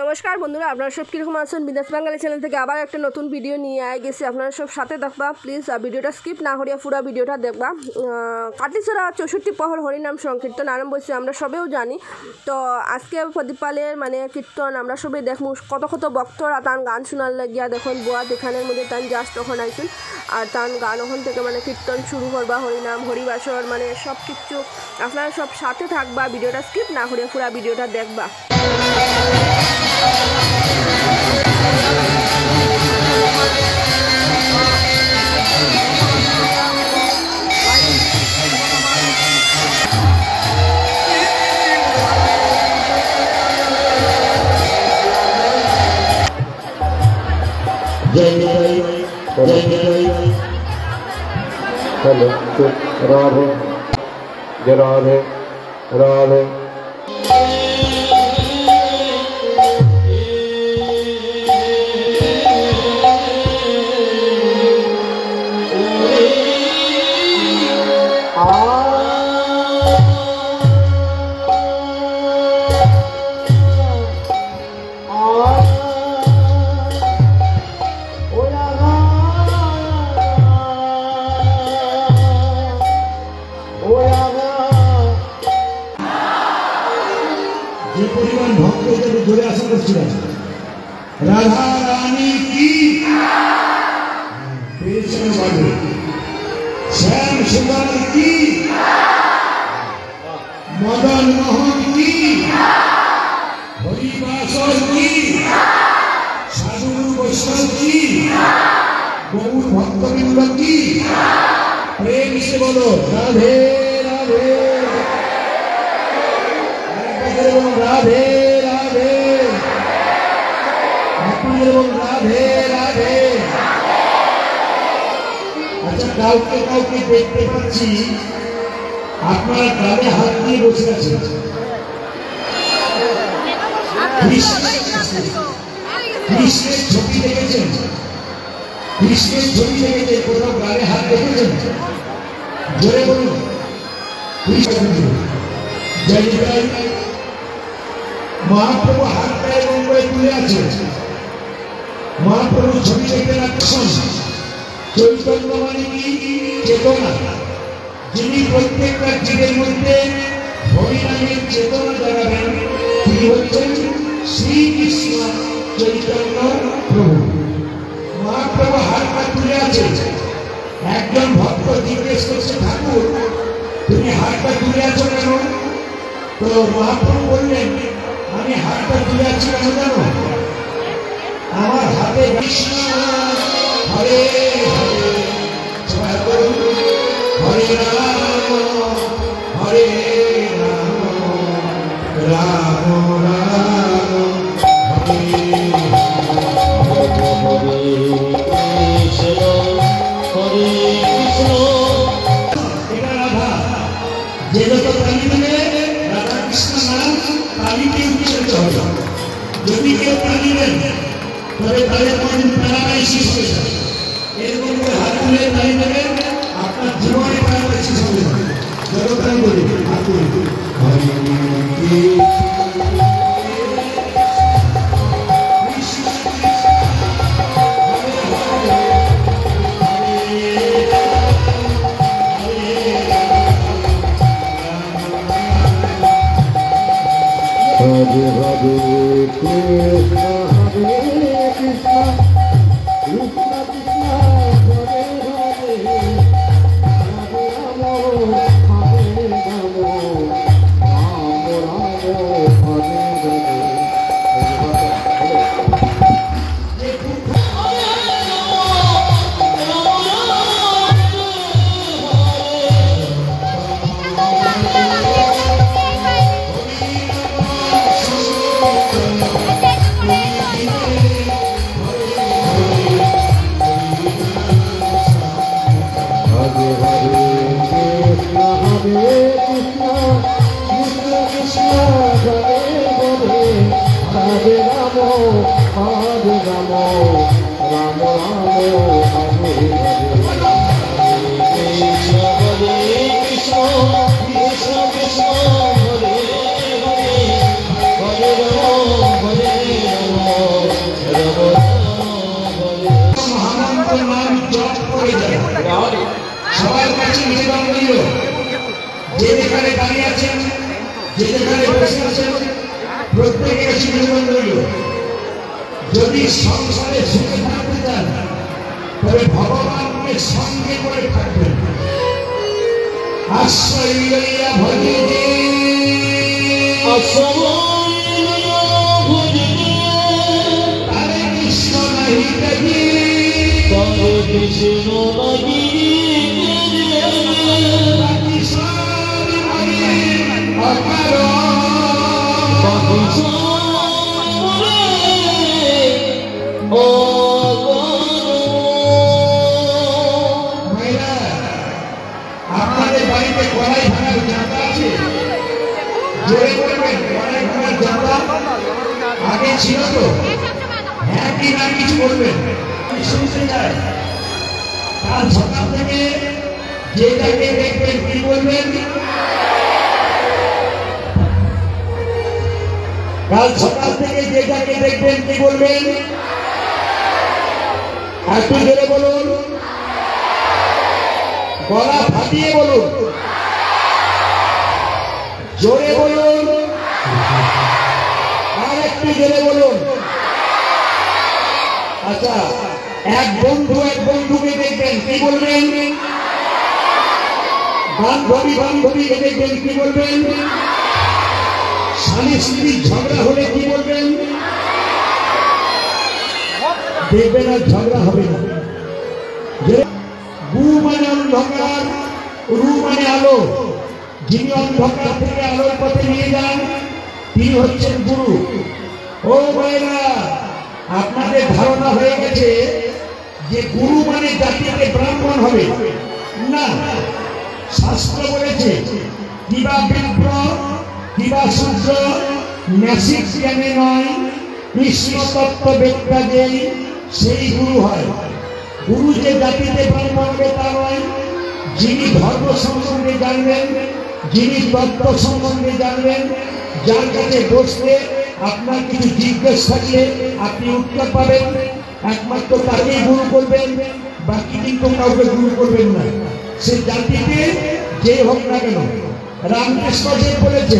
নমস্কার বন্ধুরা, আপনারা সব কীরকম আছেন? বিদেশ বাঙালি চ্যানেল থেকে আবার একটা নতুন ভিডিও নিয়ে গেছি। আপনারা সব সাথে দেখবা, প্লিজ ভিডিওটা স্কিপ না করিয়া পুরো ভিডিওটা দেখবা। কাটিছড়া 64 প্রহর হরিনাম সংকীর্তন আরম্ভ হয়েছে, আমরা সবেও জানি। তো আজকে প্রদীপ পালের কীর্তন আমরা সবাই দেখবো। কত কত ভক্তরা তান গান শোনার লাগিয়া দেখুন বুয়া এখানের মধ্যে তান জাস্ট তখন আইসুন আর তান গান ওখান থেকে কীর্তন শুরু করবা, হরিনাম হরিবাসর সব কিছু আপনারা সব সাথে থাকবা। ভিডিওটা স্কিপ না করিয়া পুরো ভিডিওটা দেখবা। जय जय हेलो राधे जय राधे राधे जोड़े आशा राधा रानी की श्याम सुंदर की मदन मोहन की हरिवासर की साधु वैष्णव की गौर भक्तवृंद की प्रेम से बोलो राधे राधे राधे राधे राधे राधे। अच्छा কাউকে কাউকে দেখতে পাচ্ছি আপনারা গালে হাত দিয়ে বসে আছেন। কৃষ্ণের ছবি দেখেছেন? কৃষ্ণের ছবি দেখেছেন? কোথাও গালে হাত দেখেছেন? জোরে বলুন জয় জয়। মহাপ্রভু হাত পায়ে গঙ্গায় তুলে আছে। মহাপ্রভু ছবি দেখতে রাখছেন। চৈতন্য মানে কি? চেতনা। যিনি প্রত্যেকটা জীবের মধ্যে হরিনামের চেতনা জাগাবেন তিনি হচ্ছেন শ্রীকৃষ্ণ চৈতন্য প্রভু। মহাপ্রভু হাত পা তুলে আছে। একজন ভক্ত জিজ্ঞেস করছে, ঠাকুর তুমি হাত পা তুলে আছো কেন? তো মহাপ্রভু বললেন, আমি হাতটা তুলে আছি কেন জানো? আমার হাতে কৃষ্ণ হরে হরে হরে রাম হরে রাম রাম রাম হরে হরে কৃষ্ণ হরে কৃষ্ণ। এটা রাধা যে যত প্রাণী মানে রাধা কৃষ্ণ নাম তালিকে উচ্চারিত হবে। যদি কেউ প্রাণী দেন তবে তাদের কোনদিন প্রাণায় শেষ হয়ে যাবে। এরকম করে হাত তুলে তালি দেবেন, আপনার জীবনে প্রাণায় শেষ হয়ে যাবে। যত প্রাণী বলি হাত তুলে Hare Hare Krishna Hare Krishna Krishna Krishna Hare Hare Hare Rama Hare Rama Rama Rama Hare Hare। Hare নিবেদন রইল, যদি সংসারে সুখে থাকতে চান তবে ভগবানকে সঙ্গে করে থাকবেন। আশ্রয় লইয়া ভজে তারে কৃষ্ণ নাহি কাজে আপনাদের বাড়িতে কড়াই ভাঙার জায়গা আছে? জোরে বলবেন, কড়াই ভাঙার জায়গা আগে ছিল তো? হ্যাঁ কি না কিছু বলবেন, শুনতে যায়। কাল সকাল থেকে যেটাকে দেখবেন কি বলবেন? কাল সকাল থেকে যেটাকে দেখবেন কি বলবেন? একটু জোরে বলুন, গলা ফাটিয়ে বলুন, জোরে বলুন, আর একটু জোরে বলুন। আচ্ছা, এক বন্ধুকে দেখবেন কি বলবেন? বান্ধবীকে দেখবেন কি বলবেন? স্বামী স্ত্রীর ঝগড়া হলে কি বলবেন? দেখবেন আর ঝগড়া হবে না। গু মানে অন্ধকার, রু মানে আলো। যিনি অন্ধকার থেকে আলোর পথে নিয়ে যান তিনি হচ্ছেন গুরু। ও ভাইরা, আপনাদের ধারণা হয়ে গেছে যে গুরু মানে জাতিতে ব্রাহ্মণ হবে না। শাস্ত্র বলেছে কিবা বিপ্র কিবা শূদ্র ন্যাসিক জ্ঞানে নয়, কৃষ্ণ তত্ত্ব বেদটা যেই সেই গুরু হয়। গুরু যে জাতিতে ব্রাহ্মণ হবে তা নয়, যিনি ধর্ম সম্বন্ধে জানবেন, যিনি তত্ত্ব সম্বন্ধে জানবেন, যার কাছে বসলে আপনার কিছু জিজ্ঞেস থাকলে আপনি উত্তর পাবেন, একমাত্র তাকেই গুরু করবেন, বাকি কিন্তু কাউকে গুরু করবেন না, সে জাতিতে যে হোক না কেন। রামকৃষ্ণ দেব বলেছে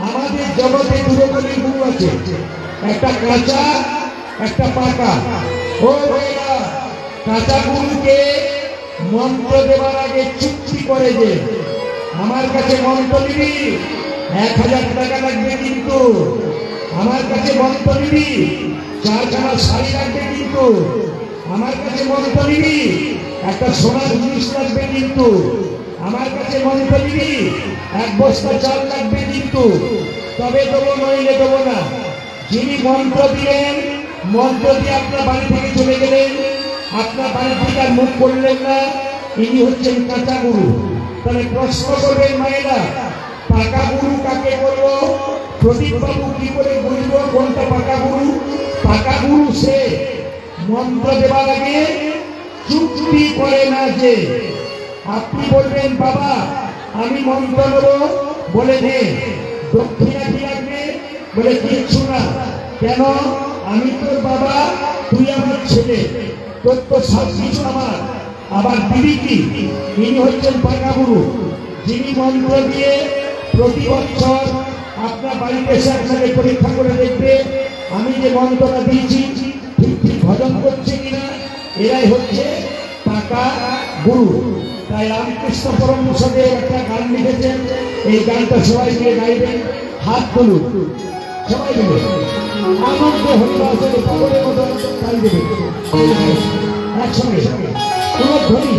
আমাদের জগতে দুটো করে গুরু আছে, একটা কাঁচা একটা পাকা। ও ভাইরা, কাঁচা গুরুকে মন্ত্র দেওয়ার আগে চুক্তি করে যে আমার কাছে মন্ত্র নিবি 1000 টাকা লাগবে, কিন্তু আমার কাছে মন্ত্র নিবি 4খানা শাড়ি লাগবে, কিন্তু আমার কাছে মন্ত্র নিবি একটা সোনার জিনিস লাগবে, কিন্তু আমার কাছে মন্ত্র নিবি 1 বস্তা চাল লাগবে, কিন্তু তবে দেবো নইলে দেবো না। যিনি মন্ত্র দিলেন, মন্ত্র দিয়ে আপনার বাড়ি থেকে চলে গেলেন, আপনার বাড়ি থেকে আর মুখ করলেন না, ইনি হচ্ছেন কাঁচা গুরু। তাহলে প্রশ্ন করবেন মায়েরা, পাকা গুরু কাকে বলবো? প্রদীপ বাবু কি করে বলবো কোনটা পাকা গুরু? পাকা গুরু সে মন্ত্র দেওয়ার আগে চুক্তি করে না। যে আপনি বলবেন বাবা আমি মন্ত্র নেবো, বলে নে দক্ষিণা কি লাগবে? বলে কিচ্ছু না। কেন? আমি তোর বাবা, তুই আমার ছেলে, তোর তো সব কিছু আমার। আবার দিদি কি? ইনি হচ্ছেন পাকা গুরু, যিনি মন্ত্র দিয়ে প্রতি বছর আপনার বাড়িতে এসে আপনাকে পরীক্ষা করে দেখবে আমি যে মন্ত্রটা দিয়েছি ঠিক ঠিক ভজন করছে কিনা। এরাই হচ্ছে পাকা গুরু। তাই রামকৃষ্ণ পরমহংসদেব একটা গান লিখেছেন, এই গানটা সবাই মিলে গাইবেন। হাত তুলুন সবাই মিলে, আনন্দ হরিবাসের খবরের মতো গান দেবেন একসঙ্গে ধ্বনি।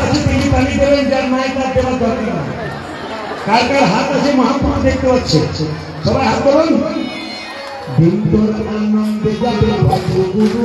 আছে তিনি পানি দেবেন, যার নাই তার দেওয়ার দরকার নেই। কার কার হাত আছে মহাপ্রভু দেখতে পাচ্ছে, সবাই হাত করুন। বিন্দুর আনন্দে যাবে গুরু